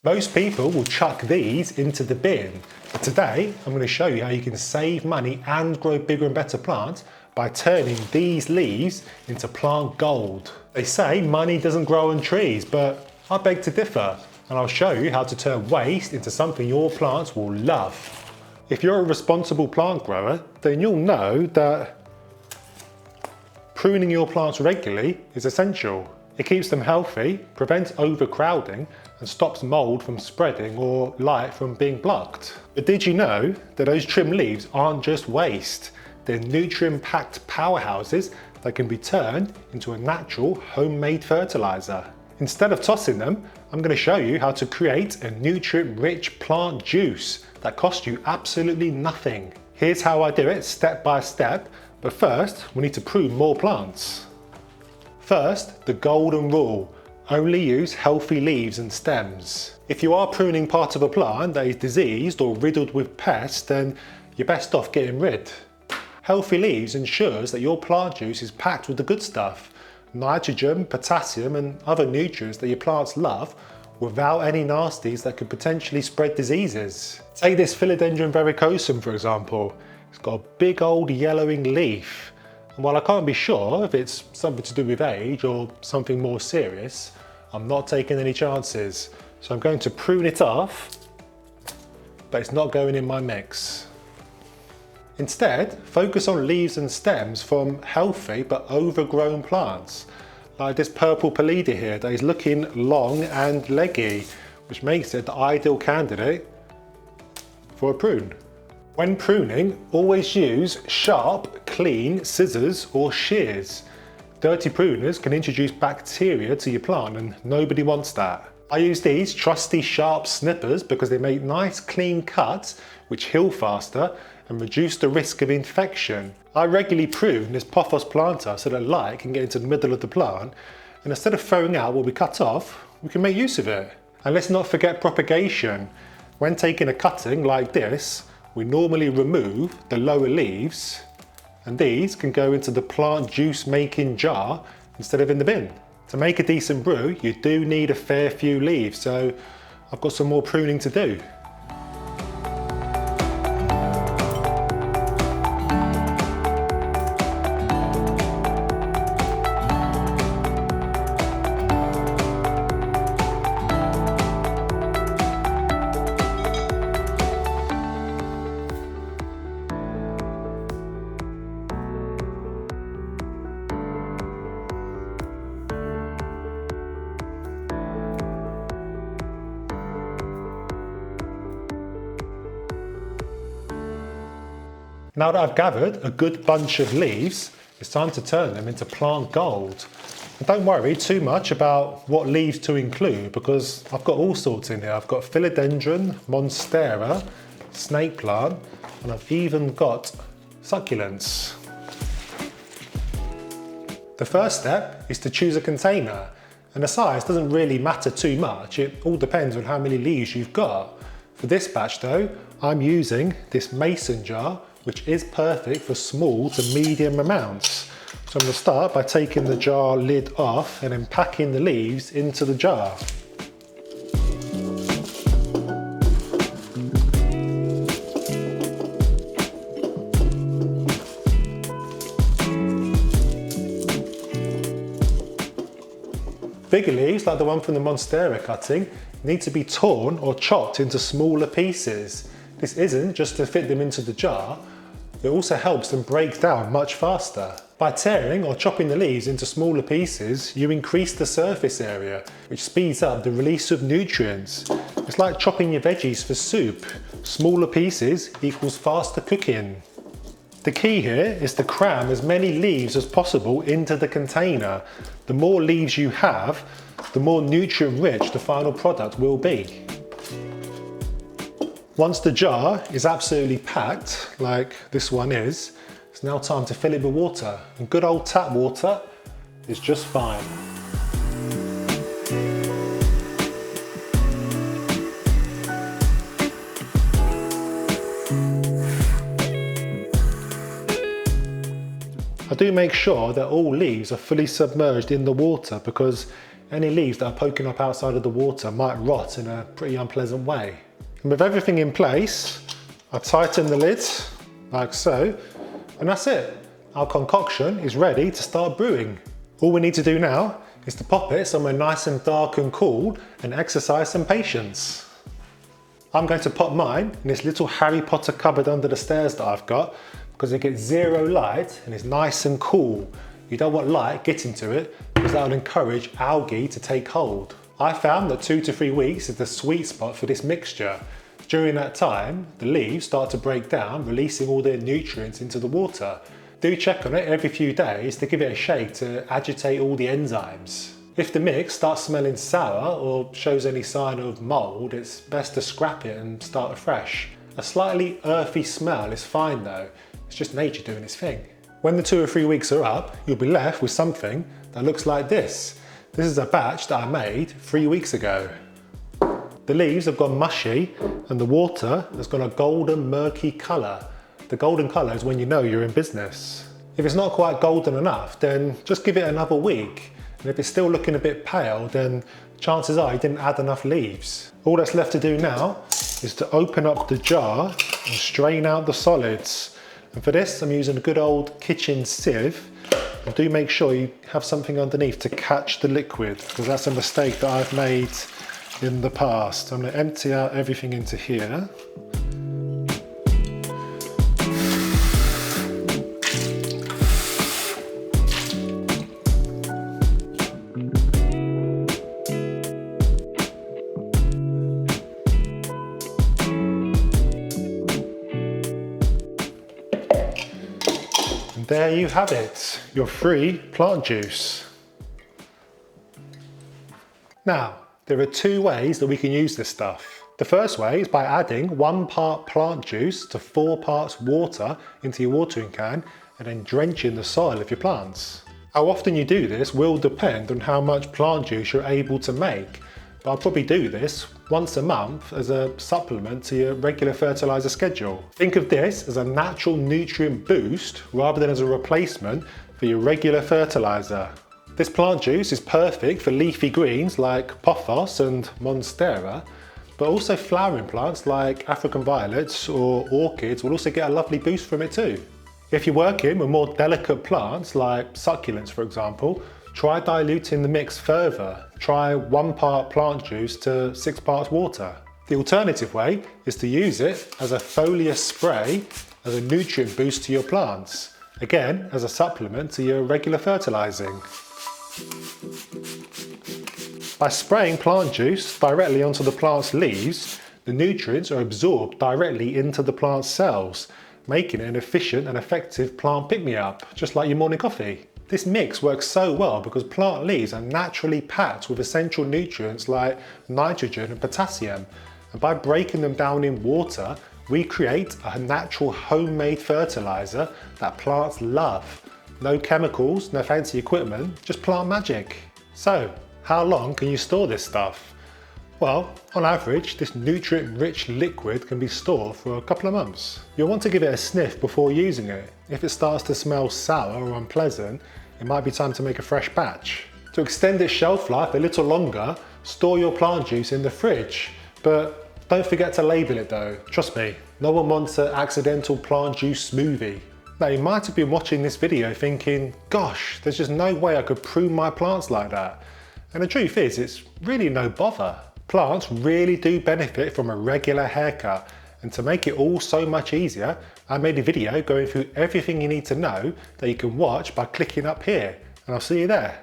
Most people will chuck these into the bin, but today I'm going to show you how you can save money and grow bigger and better plants by turning these leaves into plant gold. They say money doesn't grow on trees, but I beg to differ, and I'll show you how to turn waste into something your plants will love. If you're a responsible plant grower, then you'll know that pruning your plants regularly is essential. It keeps them healthy, prevents overcrowding, and stops mold from spreading or light from being blocked. But did you know that those trimmed leaves aren't just waste? They're nutrient-packed powerhouses that can be turned into a natural homemade fertilizer. Instead of tossing them, I'm going to show you how to create a nutrient-rich plant juice that costs you absolutely nothing. Here's how I do it step by step, but first we need to prune more plants. First, the golden rule. Only use healthy leaves and stems. If you are pruning part of a plant that is diseased or riddled with pests, then you're best off getting rid. Healthy leaves ensures that your plant juice is packed with the good stuff, nitrogen, potassium and other nutrients that your plants love, without any nasties that could potentially spread diseases. Take this Philodendron verrucosum for example. It's got a big old yellowing leaf. And while I can't be sure if it's something to do with age or something more serious, I'm not taking any chances. So I'm going to prune it off, but it's not going in my mix. Instead, focus on leaves and stems from healthy but overgrown plants, like this purple Pelida here that is looking long and leggy, which makes it the ideal candidate for a prune. When pruning, always use sharp, clean scissors or shears. Dirty pruners can introduce bacteria to your plant and nobody wants that. I use these trusty sharp snippers because they make nice clean cuts which heal faster and reduce the risk of infection. I regularly prune this Pothos planter so that light can get into the middle of the plant, and instead of throwing out what we cut off, we can make use of it. And let's not forget propagation. When taking a cutting like this, we normally remove the lower leaves, and these can go into the plant juice making jar instead of in the bin. To make a decent brew, you do need a fair few leaves, so I've got some more pruning to do. Now that I've gathered a good bunch of leaves, it's time to turn them into plant gold. And don't worry too much about what leaves to include because I've got all sorts in here. I've got Philodendron, Monstera, snake plant, and I've even got succulents. The first step is to choose a container, and the size doesn't really matter too much. It all depends on how many leaves you've got. For this batch though, I'm using this mason jar, which is perfect for small to medium amounts. So I'm going to start by taking the jar lid off and then packing the leaves into the jar. Bigger leaves, like the one from the Monstera cutting, need to be torn or chopped into smaller pieces. This isn't just to fit them into the jar, it also helps them break down much faster. By tearing or chopping the leaves into smaller pieces, you increase the surface area, which speeds up the release of nutrients. It's like chopping your veggies for soup. Smaller pieces equals faster cooking. The key here is to cram as many leaves as possible into the container. The more leaves you have, the more nutrient rich the final product will be. Once the jar is absolutely packed, like this one is, it's now time to fill it with water. And good old tap water is just fine. I do make sure that all leaves are fully submerged in the water because any leaves that are poking up outside of the water might rot in a pretty unpleasant way. And with everything in place, I tighten the lid like so, and that's it. Our concoction is ready to start brewing. All we need to do now is to pop it somewhere nice and dark and cool and exercise some patience. I'm going to pop mine in this little Harry Potter cupboard under the stairs that I've got because it gets zero light and it's nice and cool. You don't want light getting to it because that will encourage algae to take hold. I found that 2 to 3 weeks is the sweet spot for this mixture. During that time, the leaves start to break down, releasing all their nutrients into the water. Do check on it every few days to give it a shake to agitate all the enzymes. If the mix starts smelling sour or shows any sign of mould, it's best to scrap it and start afresh. A slightly earthy smell is fine though, it's just nature doing its thing. When the 2 or 3 weeks are up, you'll be left with something that looks like this. This is a batch that I made 3 weeks ago. The leaves have gone mushy and the water has got a golden murky colour. The golden colour is when you know you're in business. If it's not quite golden enough, then just give it another week. And if it's still looking a bit pale, then chances are you didn't add enough leaves. All that's left to do now is to open up the jar and strain out the solids. And for this, I'm using a good old kitchen sieve. And do make sure you have something underneath to catch the liquid, because that's a mistake that I've made in the past. I'm going to empty out everything into here. There you have it, your free plant juice. Now, there are 2 ways that we can use this stuff. The first way is by adding 1 part plant juice to 4 parts water into your watering can and then drenching the soil of your plants. How often you do this will depend on how much plant juice you're able to make, but I'll probably do this once a month as a supplement to your regular fertiliser schedule. Think of this as a natural nutrient boost rather than as a replacement for your regular fertiliser. This plant juice is perfect for leafy greens like pothos and monstera, but also flowering plants like African violets or orchids will also get a lovely boost from it too. If you're working with more delicate plants like succulents for example, try diluting the mix further. Try 1 part plant juice to 6 parts water. The alternative way is to use it as a foliar spray as a nutrient boost to your plants. Again, as a supplement to your regular fertilising. By spraying plant juice directly onto the plant's leaves, the nutrients are absorbed directly into the plant's cells, making it an efficient and effective plant pick-me-up, just like your morning coffee. This mix works so well because plant leaves are naturally packed with essential nutrients like nitrogen and potassium, and by breaking them down in water, we create a natural homemade fertiliser that plants love. No chemicals, no fancy equipment, just plant magic. So, how long can you store this stuff? Well, on average, this nutrient-rich liquid can be stored for a couple of months. You'll want to give it a sniff before using it. If it starts to smell sour or unpleasant, it might be time to make a fresh batch. To extend its shelf life a little longer, store your plant juice in the fridge. But don't forget to label it though. Trust me, no one wants an accidental plant juice smoothie. Now you might have been watching this video thinking, gosh, there's just no way I could prune my plants like that. And the truth is, it's really no bother. Plants really do benefit from a regular haircut, and to make it all so much easier, I made a video going through everything you need to know that you can watch by clicking up here, and I'll see you there.